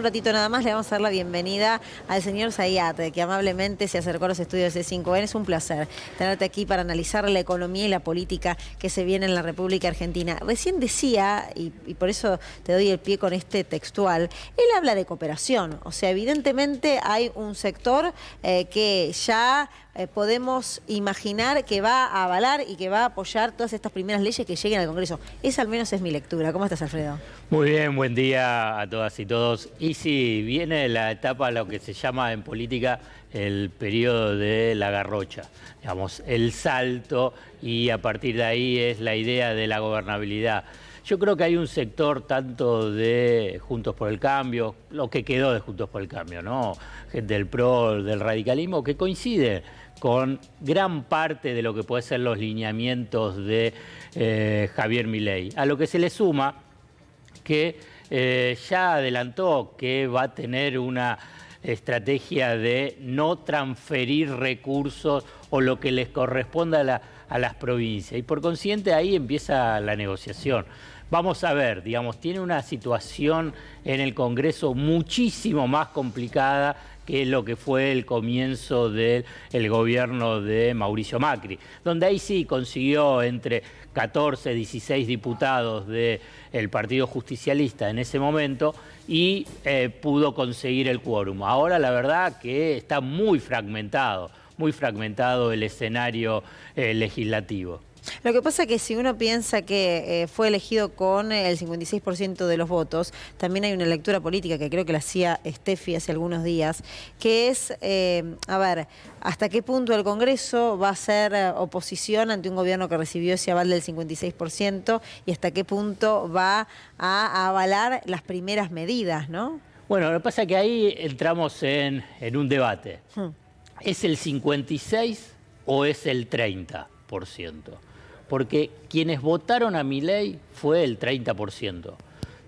un ratito nada más le vamos a dar la bienvenida al señor Zayat, que amablemente se acercó a los estudios de C5N. Es un placer tenerte aquí para analizar la economía y la política que se viene en la República Argentina. Recién decía, y por eso te doy el pie con este textual, él habla de cooperación. O sea, evidentemente hay un sector que ya podemos imaginar que va a avalar y que va a apoyar todas estas primeras leyes que lleguen al Congreso. Esa al menos es mi lectura. ¿Cómo estás, Alfredo? Muy bien, buen día a todas y todos. Y sí, viene la etapa, lo que se llama en política el periodo de la garrocha, digamos, el salto, y a partir de ahí es la idea de la gobernabilidad. Yo creo que hay un sector tanto de Juntos por el Cambio, lo que quedó de Juntos por el Cambio, ¿no? Gente del PRO, del radicalismo, que coincide con gran parte de lo que puede ser los lineamientos de Javier Milei. A lo que se le suma que ya adelantó que va a tener una estrategia de no transferir recursos o lo que les corresponda a las provincias. Y por consiguiente ahí empieza la negociación. Vamos a ver, digamos, tiene una situación en el Congreso muchísimo más complicada que lo que fue el comienzo del gobierno de Mauricio Macri, donde ahí sí consiguió entre 14, 16 diputados del Partido Justicialista en ese momento y pudo conseguir el quórum. Ahora la verdad que está muy fragmentado el escenario legislativo. Lo que pasa es que si uno piensa que fue elegido con el 56% de los votos, también hay una lectura política que creo que la hacía Steffi hace algunos días, que es, a ver, hasta qué punto el Congreso va a ser oposición ante un gobierno que recibió ese aval del 56% y hasta qué punto va a avalar las primeras medidas, ¿no? Bueno, lo que pasa es que ahí entramos en un debate. ¿Es el 56 o es el 30%? Porque quienes votaron a Milei fue el 30%.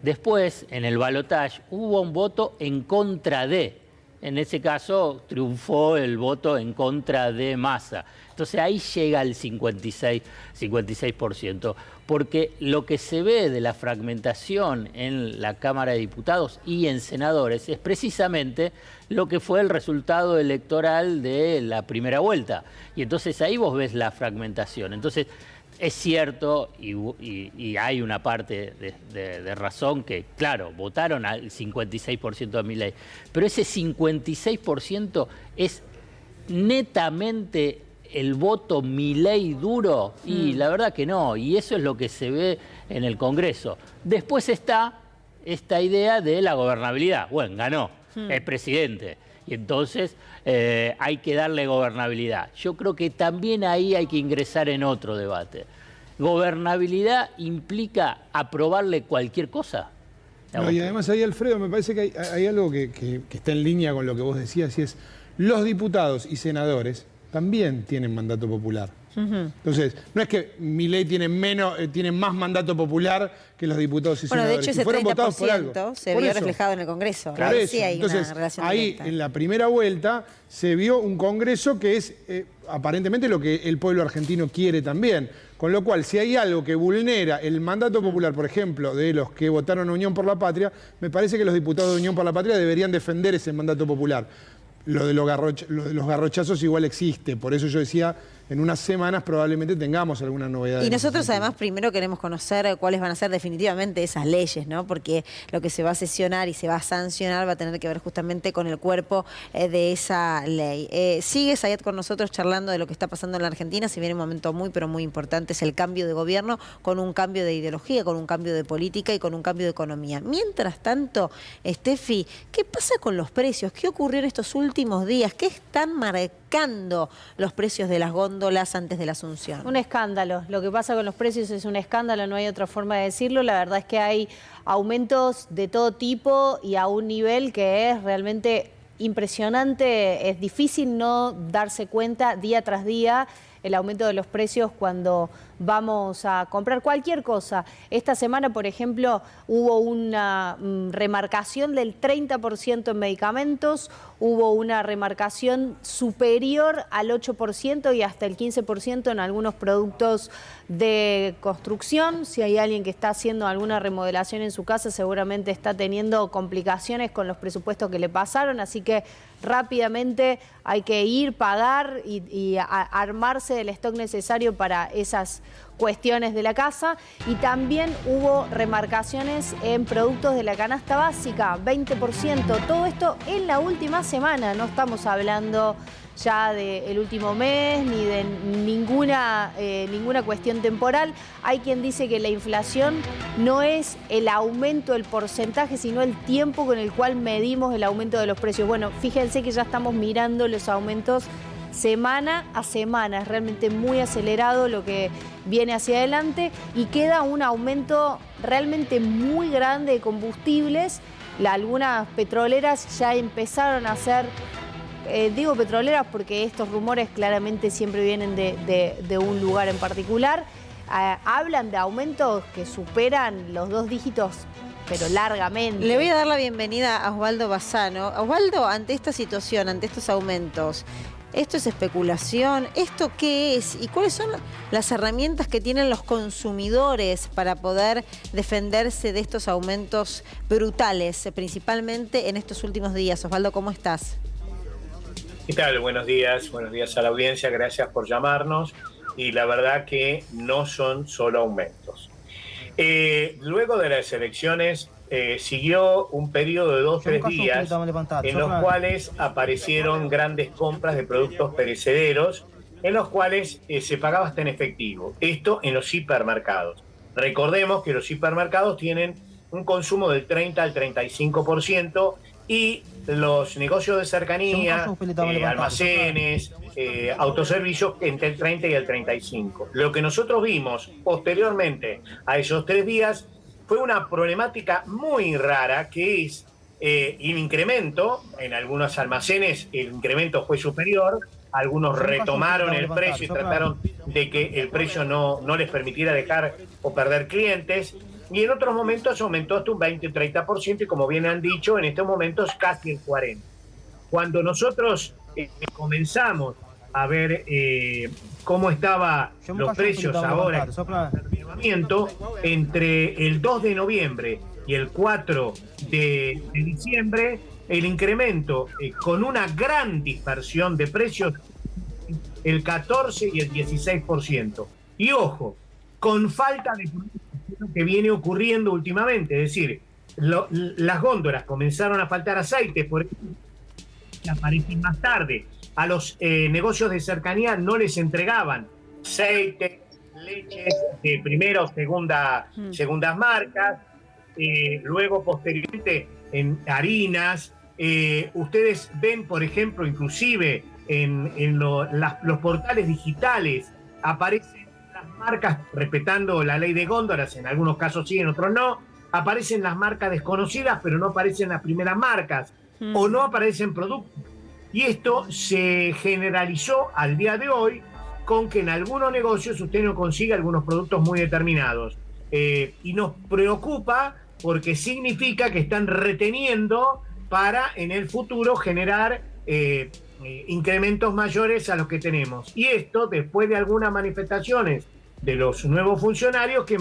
Después, en el balotaje, hubo un voto en contra de. En ese caso, triunfó el voto en contra de Massa. Entonces ahí llega el 56%, porque lo que se ve de la fragmentación en la Cámara de Diputados y en senadores es precisamente lo que fue el resultado electoral de la primera vuelta. Y entonces ahí vos ves la fragmentación. Entonces es cierto, y hay una parte de razón que, claro, votaron al 56% de Milei, pero ese 56% es netamente el voto Milei duro, y la verdad que no, y eso es lo que se ve en el Congreso. Después está esta idea de la gobernabilidad. Bueno, ganó, es presidente, y entonces hay que darle gobernabilidad. Yo creo que también ahí hay que ingresar en otro debate. ¿Gobernabilidad implica aprobarle cualquier cosa? No, y además ahí, Alfredo, me parece que hay algo que está en línea con lo que vos decías, y es los diputados y senadores también tienen mandato popular. Entonces, no es que Milei tiene más mandato popular que los diputados y senadores. Bueno, de hecho ese 30% se vio reflejado en el Congreso. Claro, Sí hay entonces, una relación ahí directa. en la primera vuelta se vio un Congreso que es aparentemente lo que el pueblo argentino quiere también. Con lo cual, si hay algo que vulnera el mandato popular, por ejemplo, de los que votaron a Unión por la Patria, me parece que los diputados de Unión por la Patria deberían defender ese mandato popular. Lo de los garrochazos igual existe, por eso yo decía, en unas semanas probablemente tengamos alguna novedad. Y nosotros además primero queremos conocer cuáles van a ser definitivamente esas leyes, ¿no? Porque lo que se va a sesionar y se va a sancionar va a tener que ver justamente con el cuerpo de esa ley. Sigue Zayat con nosotros charlando de lo que está pasando en la Argentina. Se viene un momento muy, pero muy importante, es el cambio de gobierno, con un cambio de ideología, con un cambio de política y con un cambio de economía. Mientras tanto, Steffi, ¿qué pasa con los precios? ¿Qué ocurrió en estos últimos días? ¿Qué están marcando los precios de las góndolas antes de la Asunción? Un escándalo. Lo que pasa con los precios es un escándalo, no hay otra forma de decirlo. La verdad es que hay aumentos de todo tipo y a un nivel que es realmente impresionante. Es difícil no darse cuenta día tras día el aumento de los precios cuando vamos a comprar cualquier cosa. Esta semana, por ejemplo, hubo una remarcación del 30% en medicamentos, hubo una remarcación superior al 8% y hasta el 15% en algunos productos de construcción. Si hay alguien que está haciendo alguna remodelación en su casa, seguramente está teniendo complicaciones con los presupuestos que le pasaron, así que rápidamente hay que ir, pagar y armarse del stock necesario para esas cuestiones de la casa. Y también hubo remarcaciones en productos de la canasta básica, 20%. Todo esto en la última semana, no estamos hablando ya del último mes ni de ninguna cuestión temporal. Hay quien dice que la inflación no es el aumento, el porcentaje, sino el tiempo con el cual medimos el aumento de los precios. Bueno, fíjense que ya estamos mirando los aumentos semana a semana. Es realmente muy acelerado lo que viene hacia adelante y queda un aumento realmente muy grande de combustibles. Algunas petroleras ya empezaron a hacer... digo petroleras porque estos rumores claramente siempre vienen de un lugar en particular. Hablan de aumentos que superan los 2 dígitos, pero largamente. Le voy a dar la bienvenida a Osvaldo Bassano. Osvaldo, ante esta situación, ante estos aumentos, ¿esto es especulación? ¿Esto qué es? ¿Y cuáles son las herramientas que tienen los consumidores para poder defenderse de estos aumentos brutales, principalmente en estos últimos días? Osvaldo, ¿cómo estás? ¿Qué tal? Buenos días a la audiencia, gracias por llamarnos. Y la verdad que no son solo aumentos. Luego de las elecciones siguió un periodo de 2 o 3 días en los cuales aparecieron grandes compras de productos perecederos, en los cuales se pagaba hasta en efectivo. Esto en los hipermercados. Recordemos que los hipermercados tienen un consumo del 30 al 35%, y los negocios de cercanía, almacenes, autoservicios entre el 30 y el 35. Lo que nosotros vimos posteriormente a esos 3 días fue una problemática muy rara, que es un incremento. En algunos almacenes el incremento fue superior, algunos retomaron el precio y trataron de que el precio no les permitiera dejar o perder clientes. Y en otros momentos aumentó hasta un 20 o 30%, y como bien han dicho, en estos momentos casi el 40%. Cuando nosotros comenzamos a ver cómo estaban los precios ahora, entre el 2 de noviembre y el 4 de diciembre, el incremento con una gran dispersión de precios, el 14 y el 16%. Y ojo, con falta de que viene ocurriendo últimamente, es decir, las góndolas comenzaron a faltar aceites, por ejemplo, que aparecen más tarde. A los negocios de cercanía no les entregaban aceite, leches de primera o segundas marcas, luego posteriormente en harinas. Ustedes ven, por ejemplo, inclusive en los portales digitales aparecen las marcas, respetando la ley de góndolas, en algunos casos sí, en otros no, aparecen las marcas desconocidas, pero no aparecen las primeras marcas, o no aparecen productos. Y esto se generalizó al día de hoy, con que en algunos negocios usted no consigue algunos productos muy determinados. Y nos preocupa porque significa que están reteniendo para en el futuro generar incrementos mayores a los que tenemos. Y esto después de algunas manifestaciones de los nuevos funcionarios que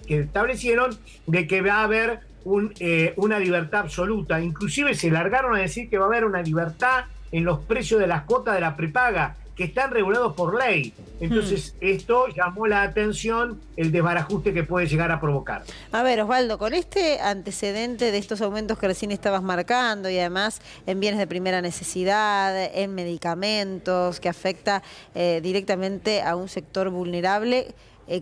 establecieron de que va a haber una libertad absoluta. Inclusive se largaron a decir que va a haber una libertad en los precios de las cuotas de la prepaga, que están regulados por ley. Entonces, esto llamó la atención, el desbarajuste que puede llegar a provocar. A ver, Osvaldo, con este antecedente de estos aumentos que recién estabas marcando, y además en bienes de primera necesidad, en medicamentos, que afecta directamente a un sector vulnerable,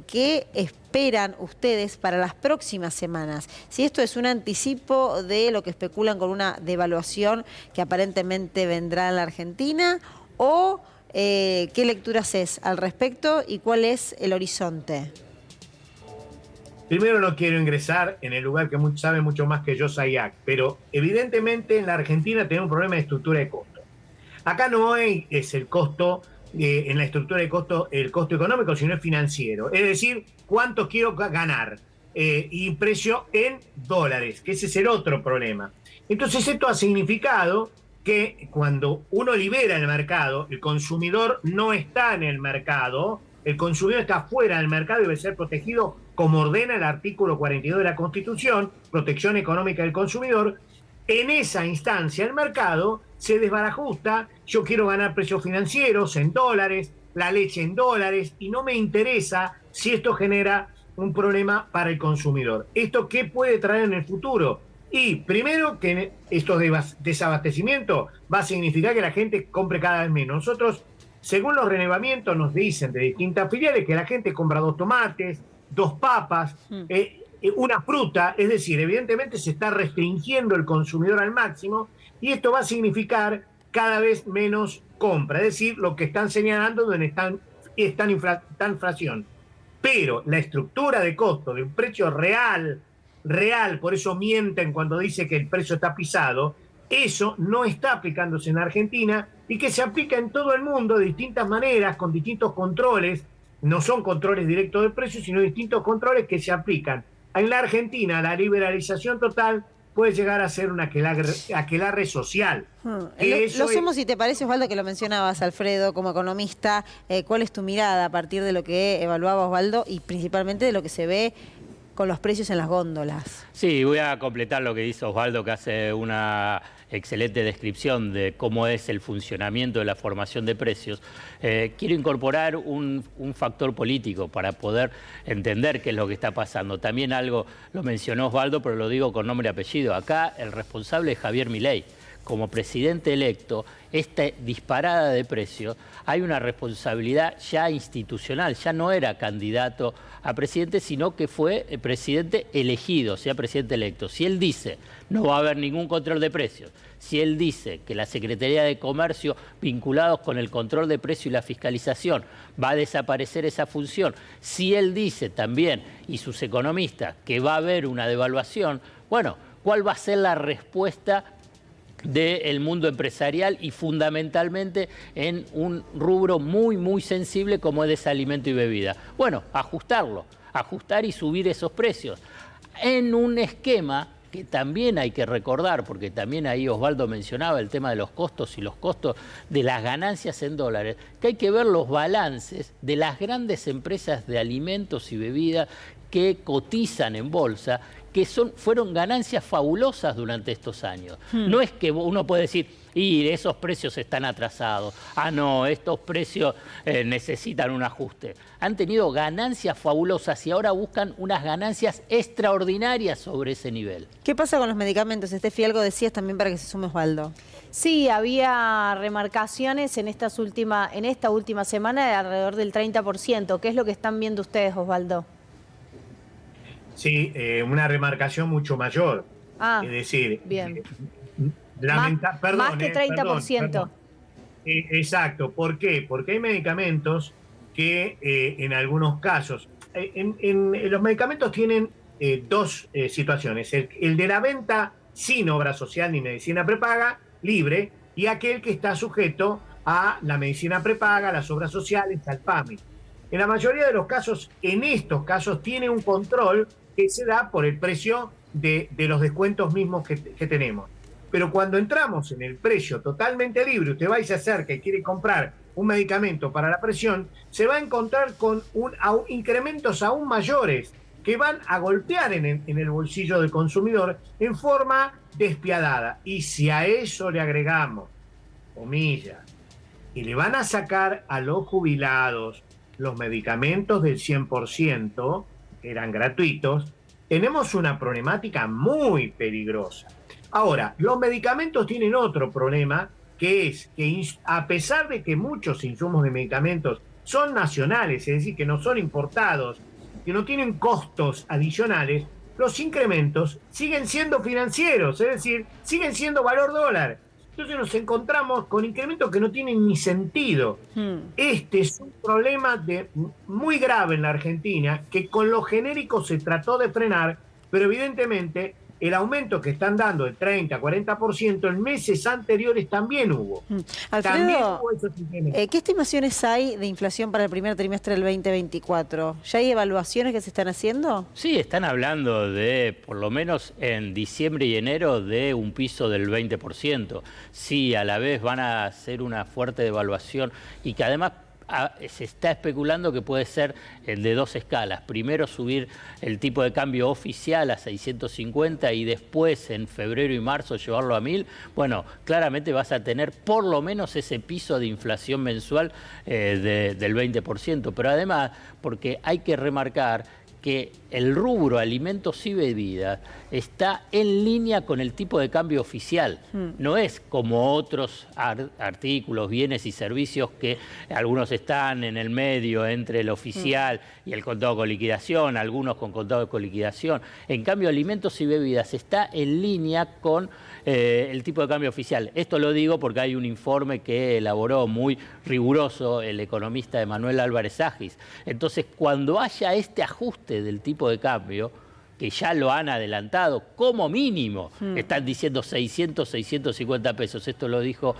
¿qué esperan ustedes para las próximas semanas? Si esto es un anticipo de lo que especulan con una devaluación que aparentemente vendrá en la Argentina, o ¿qué lectura haces al respecto y cuál es el horizonte? Primero, no quiero ingresar en el lugar que sabe mucho más que yo, SAIAC, pero evidentemente en la Argentina tenemos un problema de estructura de costo. Acá no es el costo en la estructura de costo, el costo económico, sino es financiero. Es decir, cuánto quiero ganar y precio en dólares, que ese es el otro problema. Entonces esto ha significado que cuando uno libera el mercado, el consumidor no está en el mercado, el consumidor está fuera del mercado y debe ser protegido como ordena el artículo 42 de la Constitución, protección económica del consumidor. En esa instancia el mercado se desbarajusta, yo quiero ganar precios financieros en dólares, la leche en dólares, y no me interesa si esto genera un problema para el consumidor. ¿Esto qué puede traer en el futuro? Y primero que esto de desabastecimiento va a significar que la gente compre cada vez menos. Nosotros, según los relevamientos, nos dicen de distintas filiales que la gente compra 2 tomates, 2 papas, una fruta, es decir, evidentemente se está restringiendo el consumidor al máximo y esto va a significar cada vez menos compra, es decir, lo que están señalando donde está inflación. Pero la estructura de costo de un precio real, por eso mienten cuando dice que el precio está pisado, eso no está aplicándose en Argentina y que se aplica en todo el mundo de distintas maneras, con distintos controles. No son controles directos de precios, sino distintos controles que se aplican. En la Argentina, la liberalización total puede llegar a ser un aquelarre social. Lo somos, si te parece, Osvaldo, que lo mencionabas, Alfredo, como economista. ¿Cuál es tu mirada a partir de lo que evaluaba Osvaldo y principalmente de lo que se ve con los precios en las góndolas? Sí, voy a completar lo que dice Osvaldo, que hace una excelente descripción de cómo es el funcionamiento de la formación de precios. Quiero incorporar un factor político para poder entender qué es lo que está pasando. También algo lo mencionó Osvaldo, pero lo digo con nombre y apellido. Acá el responsable es Javier Milei. Como presidente electo, esta disparada de precios, hay una responsabilidad ya institucional. Ya no era candidato a presidente, sino que fue presidente elegido, o sea, presidente electo. Si él dice no va a haber ningún control de precios, si él dice que la Secretaría de Comercio, vinculados con el control de precios y la fiscalización, va a desaparecer esa función, si él dice también, y sus economistas, que va a haber una devaluación, bueno, ¿cuál va a ser la respuesta del mundo empresarial y fundamentalmente en un rubro muy, muy sensible como es alimento y bebida? Bueno, ajustar y subir esos precios en un esquema que también hay que recordar, porque también ahí Osvaldo mencionaba el tema de los costos y los costos de las ganancias en dólares, que hay que ver los balances de las grandes empresas de alimentos y bebidas que cotizan en bolsa, que fueron ganancias fabulosas durante estos años. No es que uno puede decir, y esos precios están atrasados, no, estos precios necesitan un ajuste. Han tenido ganancias fabulosas y ahora buscan unas ganancias extraordinarias sobre ese nivel. ¿Qué pasa con los medicamentos? Estefi, algo decías también para que se sume Osvaldo. Sí, había remarcaciones en esta última semana de alrededor del 30%. ¿Qué es lo que están viendo ustedes, Osvaldo? Sí, una remarcación mucho mayor. Es decir, bien. Más que 30%. Exacto. ¿Por qué? Porque hay medicamentos que en algunos casos, los medicamentos tienen 2 situaciones. El de la venta sin obra social ni medicina prepaga, libre, y aquel que está sujeto a la medicina prepaga, las obras sociales, al PAMI. En la mayoría de los casos, en estos casos, tiene un control que se da por el precio de los descuentos mismos que tenemos. Pero cuando entramos en el precio totalmente libre, usted va y se acerca y quiere comprar un medicamento para la presión, se va a encontrar con incrementos aún mayores que van a golpear en el bolsillo del consumidor en forma despiadada. Y si a eso le agregamos, comillas, y le van a sacar a los jubilados los medicamentos del 100%, que eran gratuitos, tenemos una problemática muy peligrosa. Ahora, los medicamentos tienen otro problema, que es que a pesar de que muchos insumos de medicamentos son nacionales, es decir, que no son importados, que no tienen costos adicionales, los incrementos siguen siendo financieros, es decir, siguen siendo valor dólar. Entonces nos encontramos con incrementos que no tienen ni sentido. Este es un problema muy grave en la Argentina, que con los genéricos se trató de frenar, pero evidentemente el aumento que están dando del 30, 40%, en meses anteriores también hubo. También Alfredo, hubo esos incrementos. ¿qué estimaciones hay de inflación para el primer trimestre del 2024? ¿Ya hay evaluaciones que se están haciendo? Sí, están hablando de, por lo menos en diciembre y enero, de un piso del 20%. Sí, a la vez van a hacer una fuerte devaluación y que además se está especulando que puede ser el de dos escalas. Primero subir el tipo de cambio oficial a 650 y después en febrero y marzo llevarlo a 1000. Bueno, claramente vas a tener por lo menos ese piso de inflación mensual del 20%. Pero además, porque hay que remarcar que el rubro alimentos y bebidas está en línea con el tipo de cambio oficial. No es como otros artículos, bienes y servicios que algunos están en el medio entre el oficial y el contado con liquidación, algunos con contado con liquidación. En cambio, alimentos y bebidas está en línea con el tipo de cambio oficial. Esto lo digo porque hay un informe que elaboró muy riguroso el economista Emanuel Álvarez Agis. Entonces, cuando haya este ajuste del tipo de cambio, que ya lo han adelantado, como mínimo, están diciendo 600, 650 pesos, esto lo dijo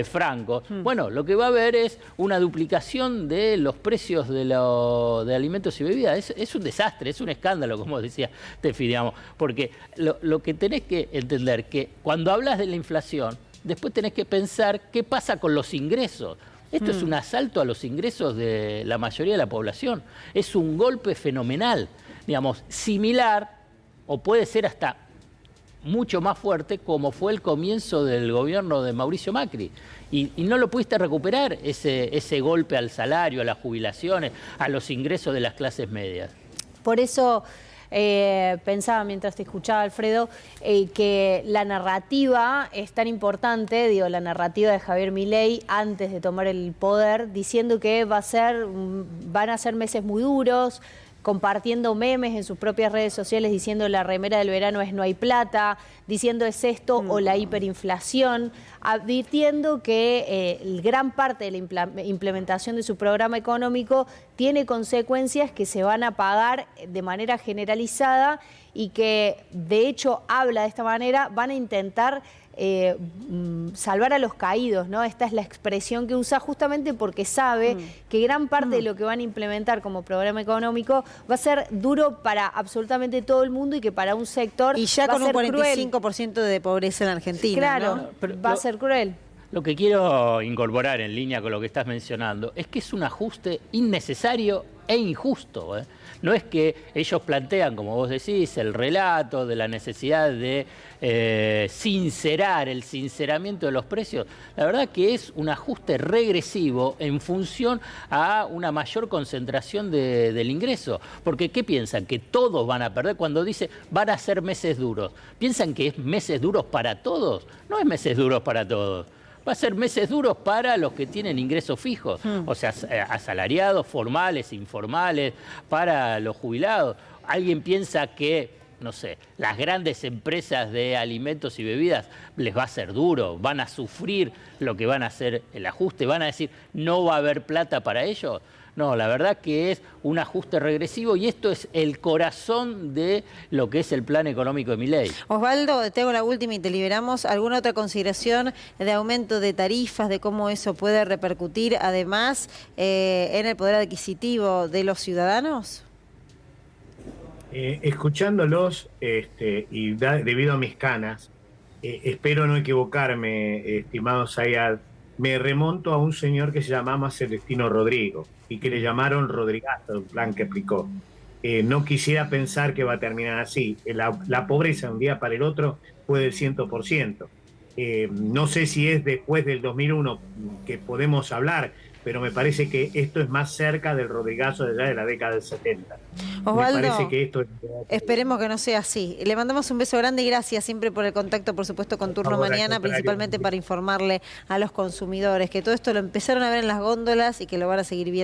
Franco. Bueno, lo que va a haber es una duplicación de los precios de alimentos y bebidas. Es un desastre, es un escándalo, como decía Tefi, digamos, porque lo que tenés que entender que cuando hablas de la inflación, después tenés que pensar qué pasa con los ingresos. Esto es un asalto a los ingresos de la mayoría de la población. Es un golpe fenomenal, digamos, similar o puede ser hasta mucho más fuerte como fue el comienzo del gobierno de Mauricio Macri. Y no lo pudiste recuperar ese golpe al salario, a las jubilaciones, a los ingresos de las clases medias. Por eso pensaba mientras te escuchaba, Alfredo, que la narrativa es tan importante, digo, la narrativa de Javier Milei antes de tomar el poder, diciendo que van a ser meses muy duros, compartiendo memes en sus propias redes sociales diciendo la remera del verano es no hay plata, diciendo es esto o la hiperinflación, advirtiendo que gran parte de la implementación de su programa económico tiene consecuencias que se van a pagar de manera generalizada y que de hecho habla de esta manera, van a intentar salvar a los caídos, ¿no? Esta es la expresión que usa justamente porque sabe que gran parte de lo que van a implementar como programa económico va a ser duro para absolutamente todo el mundo y que para un sector y ya va con a ser un 45% de pobreza en Argentina. Claro, ¿no? Pero va a ser cruel. Lo que quiero incorporar en línea con lo que estás mencionando es que es un ajuste innecesario e injusto. No es que ellos plantean, como vos decís, el relato de la necesidad de sincerar, el sinceramiento de los precios. La verdad que es un ajuste regresivo en función a una mayor concentración del ingreso. Porque ¿qué piensan? ¿Que todos van a perder? Cuando dice van a ser meses duros, ¿piensan que es meses duros para todos? No es meses duros para todos. Va a ser meses duros para los que tienen ingresos fijos, o sea, asalariados, formales, informales, para los jubilados. ¿Alguien piensa que, no sé, las grandes empresas de alimentos y bebidas les va a ser duro? ¿Van a sufrir lo que van a hacer el ajuste? ¿Van a decir no va a haber plata para ellos? No, la verdad que es un ajuste regresivo y esto es el corazón de lo que es el plan económico de Milei. Osvaldo, te hago la última y te liberamos. ¿Alguna otra consideración de aumento de tarifas, de cómo eso puede repercutir además en el poder adquisitivo de los ciudadanos? Escuchándolos y debido a mis canas, espero no equivocarme, estimado Zayad, me remonto a un señor que se llamaba Celestino Rodrigo y que le llamaron Rodrigazo, el plan que explicó. No quisiera pensar que va a terminar así. La pobreza de un día para el otro fue del 100%. No sé si es después del 2001 que podemos hablar, pero me parece que esto es más cerca del Rodrigazo de allá de la década del 70. Osvaldo, me parece que esto esperemos que no sea así. Le mandamos un beso grande y gracias siempre por el contacto, por supuesto, con Turno Mañana, principalmente para informarle a los consumidores que todo esto lo empezaron a ver en las góndolas y que lo van a seguir viendo.